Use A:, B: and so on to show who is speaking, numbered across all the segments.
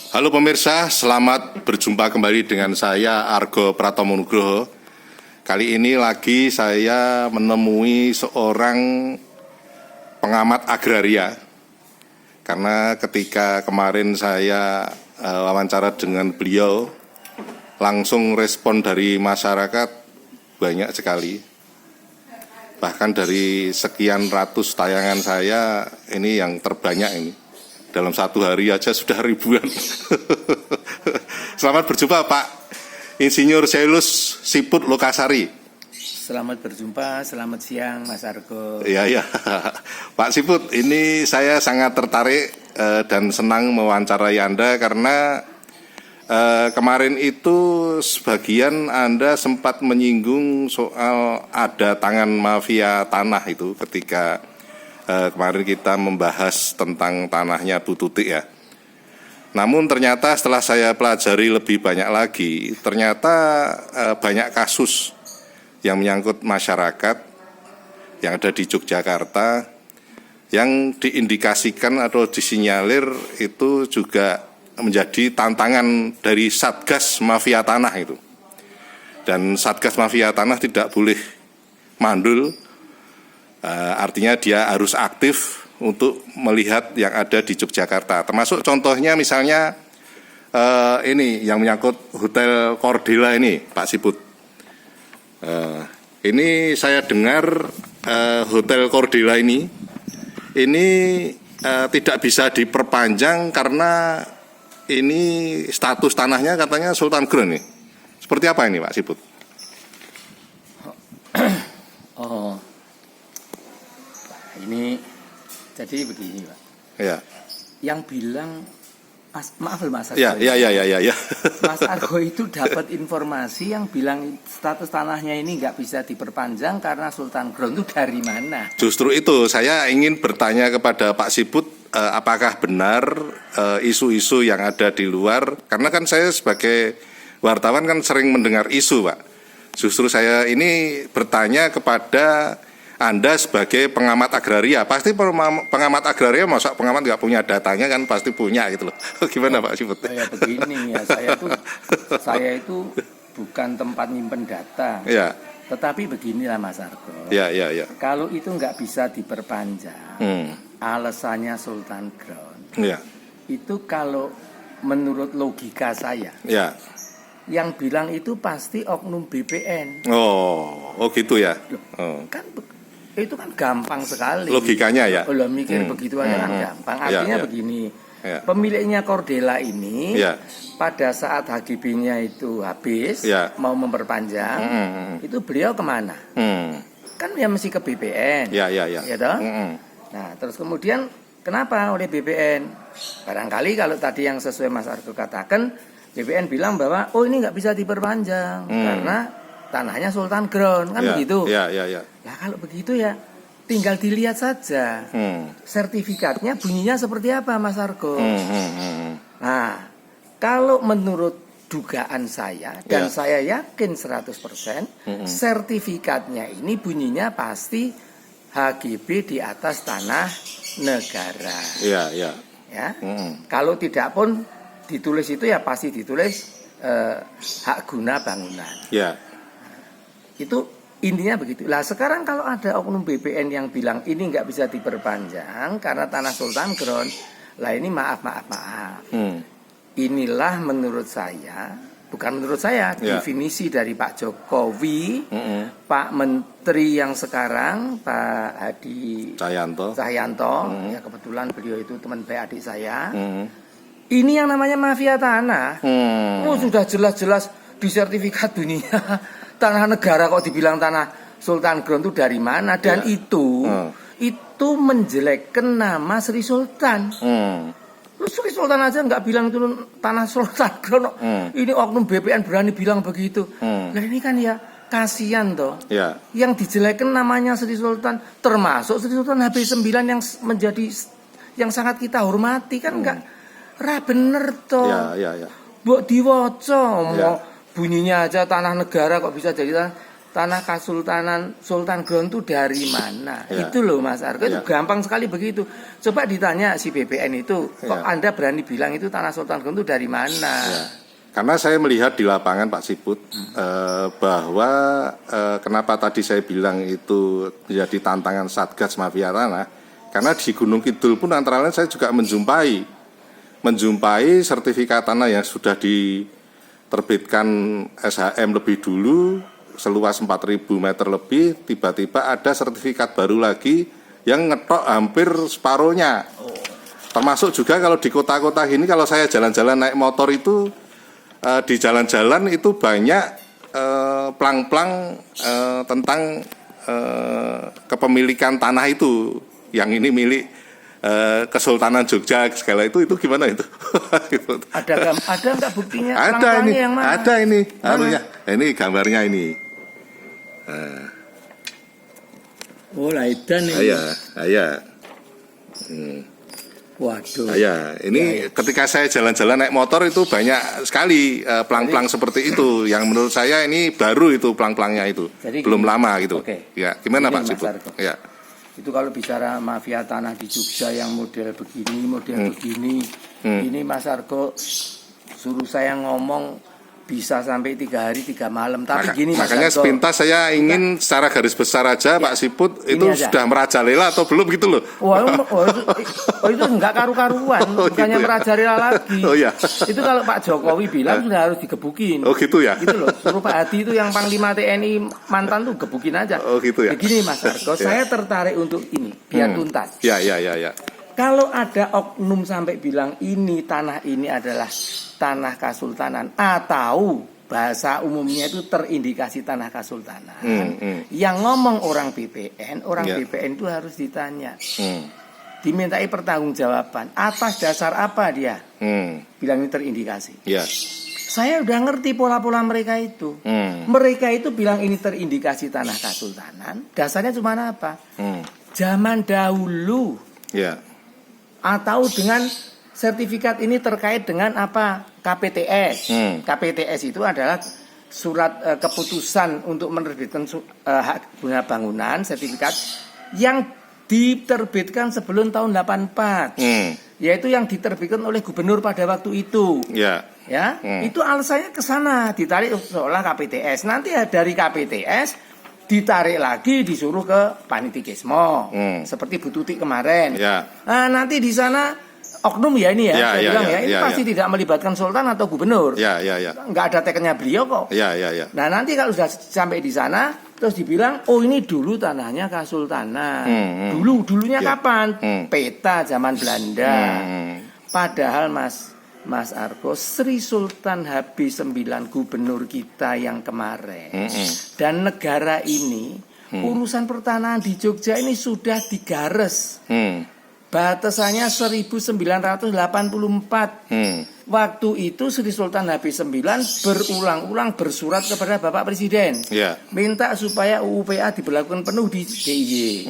A: Halo pemirsa, selamat berjumpa kembali dengan saya Argo Pratomo Nugroho. Kali ini lagi saya menemui seorang pengamat agraria. Karena ketika kemarin saya wawancara dengan beliau, langsung respon dari masyarakat banyak sekali. Bahkan dari sekian ratus tayangan saya, ini yang terbanyak ini. Dalam satu hari aja sudah ribuan. Selamat berjumpa Pak Insinyur Seilus Siput Lokasari.
B: Selamat berjumpa, selamat siang Mas Argo.
A: Iya. Pak Siput, ini saya sangat tertarik dan senang mewawancarai Anda karena kemarin itu sebagian Anda sempat menyinggung soal ada tangan mafia tanah itu ketika kemarin kita membahas tentang tanahnya Bu Tutik ya. Namun ternyata setelah saya pelajari lebih banyak lagi, ternyata banyak kasus yang menyangkut masyarakat yang ada di Yogyakarta yang diindikasikan atau disinyalir itu juga menjadi tantangan dari Satgas Mafia Tanah itu. Dan Satgas Mafia Tanah tidak boleh mandul. Artinya dia harus aktif untuk melihat yang ada di Yogyakarta. Termasuk contohnya misalnya ini yang menyangkut Hotel Cordela ini, Pak Siput. Ini saya dengar Hotel Cordela ini tidak bisa diperpanjang karena ini status tanahnya katanya Sultan Ground nih. Seperti apa ini Pak Siput?
B: Ini jadi begini Pak.
A: Ya.
B: Yang bilang maaf Mas Argo.
A: Ya.
B: Mas Argo itu dapat informasi yang bilang status tanahnya ini nggak bisa diperpanjang karena Sultan Ground itu dari mana?
A: Justru itu saya ingin bertanya kepada Pak Siput, apakah benar isu-isu yang ada di luar? Karena kan saya sebagai wartawan kan sering mendengar isu, Pak. Justru saya ini bertanya kepada Anda sebagai pengamat agraria. Pasti pengamat agraria, masa pengamat nggak punya datanya kan pasti punya gitu loh. Gimana Pak Siput?
B: Ya begini ya, saya itu bukan tempat nyimpen data.
A: Ya.
B: Tetapi beginilah Mas Argo.
A: Ya.
B: Kalau itu nggak bisa diperpanjang, alasannya Sultan Ground.
A: Ya.
B: Itu kalau menurut logika saya.
A: Ya.
B: Yang bilang itu pasti oknum BPN.
A: Oh gitu ya.
B: Kan itu kan gampang sekali.
A: Logikanya ya.
B: Kalau mikir begitu aja kan gampang. Artinya begini.
A: Ya.
B: Pemiliknya Cordela ini pada saat HGB-nya itu habis mau memperpanjang, itu beliau kemana? Kan ya mesti ke BPN. Ya toh? Nah, terus kemudian kenapa oleh BPN? Barangkali kalau tadi yang sesuai Mas Argo katakan, BPN bilang bahwa ini nggak bisa diperpanjang karena tanahnya Sultan Ground kan begitu. Ya kalau begitu ya tinggal dilihat saja sertifikatnya bunyinya seperti apa Mas Argo. Nah kalau menurut dugaan saya dan saya yakin 100% sertifikatnya ini bunyinya pasti HGB di atas tanah negara. Ya. Kalau tidak pun ditulis itu ya pasti ditulis hak guna bangunan. Itu intinya begitu. Lah sekarang kalau ada oknum BPN yang bilang ini nggak bisa diperpanjang karena tanah Sultan Ground, lah ini maaf. Inilah menurut saya, bukan menurut saya, definisi dari Pak Jokowi, Pak Menteri yang sekarang, Pak Hadi Cahyanto, ya kebetulan beliau itu teman baik adik saya. Ini yang namanya mafia tanah. Sudah jelas-jelas di sertifikat bunyinya tanah negara kok dibilang tanah Sultan Ground itu dari mana? Dan itu menjelekkan nama Sri Sultan. Lu Sri Sultan aja nggak bilang itu tanah Sultan Ground. Ini oknum BPN berani bilang begitu. Nah ini kan ya kasihan toh. Yang dijelekkan namanya Sri Sultan, termasuk Sri Sultan HB9 yang menjadi yang sangat kita hormati kan enggak bener toh. Mbok diwaca bunyinya aja tanah negara kok bisa jadi tanah. tanah Kesultanan Sultan Ground itu dari mana? Ya. Itu loh Mas Argo, itu gampang sekali begitu. Coba ditanya si BPN itu, kok Anda berani bilang itu tanah Sultan Ground itu dari mana? Ya.
A: Karena saya melihat di lapangan Pak Siput bahwa kenapa tadi saya bilang itu menjadi tantangan Satgas Mafia Tanah, karena di Gunung Kidul pun antara lain saya juga menjumpai sertifikat tanah yang sudah diterbitkan SHM lebih dulu seluas 4.000 meter lebih, tiba-tiba ada sertifikat baru lagi yang ngetok hampir separuhnya. Termasuk juga kalau di kota-kota ini, kalau saya jalan-jalan naik motor itu, di jalan-jalan itu banyak plang-plang tentang kepemilikan tanah itu. Yang ini milik Kesultanan Jogja segala itu gimana itu?
B: Ada nggak buktinya?
A: Ada ini,
B: yang mana?
A: Ada ini, anunya. Ini gambarnya ini.
B: Oh, Laidan ini.
A: Iya.
B: Waduh.
A: Ya, ini ketika saya jalan-jalan naik motor itu banyak sekali plang-plang seperti itu. Yang menurut saya ini baru itu plang-plangnya itu. Jadi, belum lama gitu.
B: Okay.
A: Ya, gimana Pak Siput? Ya.
B: Itu kalau bicara mafia tanah di Jogja yang model begini, ini Mas Argo suruh saya ngomong bisa sampai 3 hari 3 malam. Tapi gini Mas
A: makanya
B: Argo,
A: sepintas saya ingin secara garis besar aja Pak Siput itu sudah merajalela atau belum gitu loh.
B: Itu enggak karu-karuan, bukannya
A: gitu ya?
B: merajalela lagi.
A: Ya.
B: Itu kalau Pak Jokowi bilang sudah harus digebukin.
A: Gitu ya.
B: Gitu loh. Suruh Pak Hadi itu yang Panglima TNI mantan tuh gebukin aja.
A: Gitu ya.
B: Begini Mas Argo, saya tertarik untuk ini biar tuntas.
A: Ya.
B: Kalau ada oknum sampai bilang ini tanah ini adalah tanah Kesultanan atau bahasa umumnya itu terindikasi tanah Kesultanan, yang ngomong orang BPN, BPN itu harus ditanya, dimintai pertanggungjawaban atas dasar apa dia bilang ini terindikasi. Saya udah ngerti pola-pola mereka itu. Mereka itu bilang ini terindikasi tanah Kesultanan, dasarnya cuma apa? Zaman dahulu. Atau dengan sertifikat ini terkait dengan apa? KPTS. KPTS itu adalah surat keputusan untuk menerbitkan hak guna bangunan, sertifikat yang diterbitkan sebelum tahun 84. Yaitu yang diterbitkan oleh gubernur pada waktu itu. Itu alasannya ke sana, ditarik seolah KPTS. Nanti dari KPTS ditarik lagi disuruh ke Panitikismo, seperti Bu Tuti kemarin. Nah, nanti di sana oknum ya ini ini pasti tidak melibatkan sultan atau gubernur. Nggak ada tekennya beliau kok. Nah, nanti kalau sudah sampai di sana terus dibilang, oh ini dulu tanahnya Kesultanan. Dulunya kapan? Peta zaman Belanda. Padahal Mas Argo, Sri Sultan Habib 9 gubernur kita yang kemarin dan negara ini urusan pertanahan di Jogja ini sudah digares. Batasannya 1984. Waktu itu Sri Sultan Habib 9 berulang-ulang bersurat kepada Bapak Presiden, minta supaya UUPA diberlakukan penuh di DIY.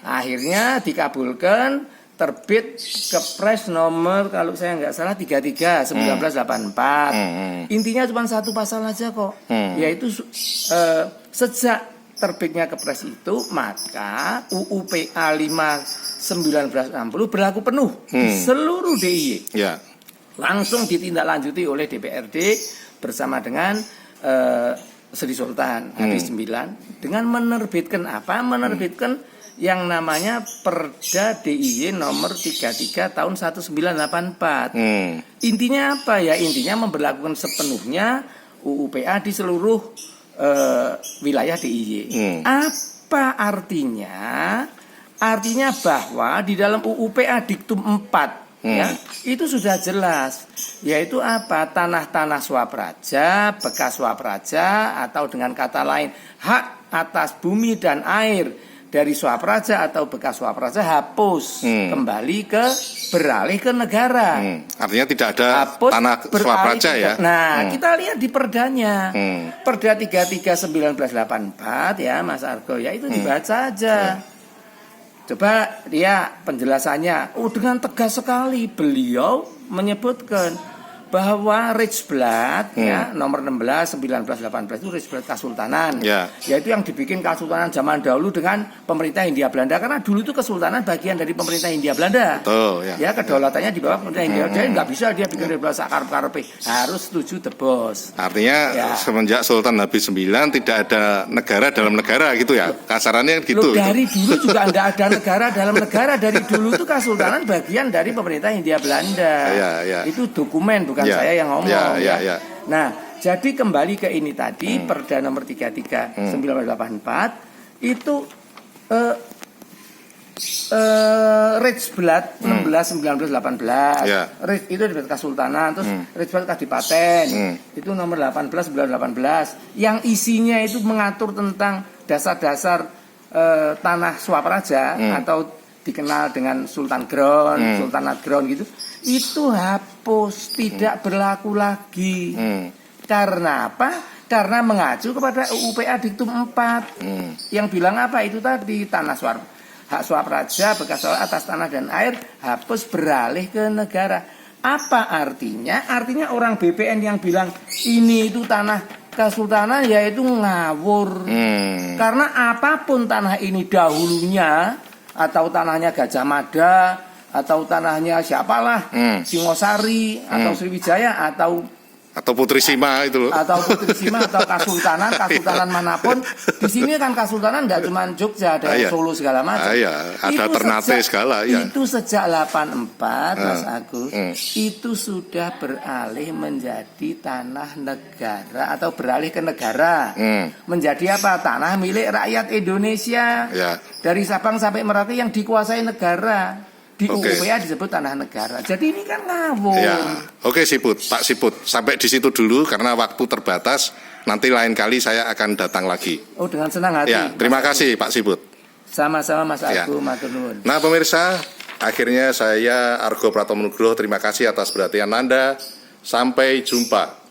B: Akhirnya dikabulkan, terbit Kepres nomor kalau saya nggak salah 33 1984. Intinya cuma satu pasal aja kok, yaitu sejak terbitnya Kepres itu maka UUPA 5 1960 berlaku penuh di seluruh DIY. Langsung ditindaklanjuti oleh DPRD bersama dengan Sri Sultan Habib 9 dengan menerbitkan apa? Menerbitkan yang namanya Perda DIY nomor 33 tahun 1984. Intinya apa ya? Intinya memberlakukan sepenuhnya UUPA di seluruh wilayah DIY. Apa artinya? Artinya bahwa di dalam UUPA Diktum 4 itu sudah jelas, yaitu apa? Tanah-tanah swapraja, bekas swapraja, atau dengan kata lain hak atas bumi dan air dari swapraja atau bekas swapraja hapus, kembali beralih ke negara.
A: Artinya tidak ada hapus, tanah swapraja ya.
B: Nah, kita lihat di perdanya. Perda 33 1984 ya Mas Argo ya, itu dibaca aja. Coba dia penjelasannya. Dengan tegas sekali beliau menyebutkan bahwa Rijksblad ya nomor 16, 19, 18 itu Rijksblad Kesultanan. Yaitu yang dibikin Kesultanan zaman dahulu dengan pemerintah Hindia Belanda, karena dulu itu kesultanan bagian dari pemerintah Hindia Belanda. Ya, kedaulatannya di bawah pemerintah Hindia. Jadi nggak bisa dia bikin Rijksblad sakarep-karepe, harus setuju the boss.
A: Artinya semenjak Sultan Habib IX tidak ada negara dalam negara gitu ya. Kasarannya gitu.
B: Dari dulu juga nggak ada negara dalam negara. Dari dulu itu kesultanan bagian dari pemerintah Hindia Belanda. Itu dokumen, bukan saya yang ngomong. Nah, jadi kembali ke ini tadi, Perda nomor 33 1984 itu Rijksblad 16, 19, 18 itu Rijksblad Kesultanan, terus Rijksblad Kadipaten itu nomor 18, 19, 18 yang isinya itu mengatur tentang dasar-dasar tanah Swapraja atau dikenal dengan Sultan Ground, Sultanat Ground gitu, itu hapus, tidak berlaku lagi. Karena apa? Karena mengacu kepada UPA Diktum 4 yang bilang apa itu tadi, tanah hak Swapraja bekas atas tanah dan air hapus, beralih ke negara. Apa artinya? Artinya orang BPN yang bilang ini itu tanah kesultanan yaitu ngawur. Karena apapun tanah ini dahulunya, atau tanahnya Gajah Mada, atau tanahnya siapalah, Singosari, atau Sriwijaya, atau
A: Putri Sima itu loh.
B: Atau Putri Sima, atau Kesultanan manapun. Di sini kan Kesultanan nggak cuma Jogja, ada Solo segala macam.
A: Ada Ternate segala.
B: Itu sejak 84, Mas Agus, itu sudah beralih menjadi tanah negara atau beralih ke negara. Menjadi apa? Tanah milik rakyat Indonesia. Dari Sabang sampai Merauke yang dikuasai negara. Di UPA disebut tanah negara. Jadi ini kan ngawur.
A: Oke Siput, Pak Siput, sampai di situ dulu karena waktu terbatas. Nanti lain kali saya akan datang lagi.
B: Oh, dengan senang hati.
A: Terima kasih Pak Siput.
B: Sama-sama Mas Agus, matur nuwun.
A: Nah pemirsa, akhirnya saya Argo Pratomo Nugroho terima kasih atas perhatian Anda. Sampai jumpa.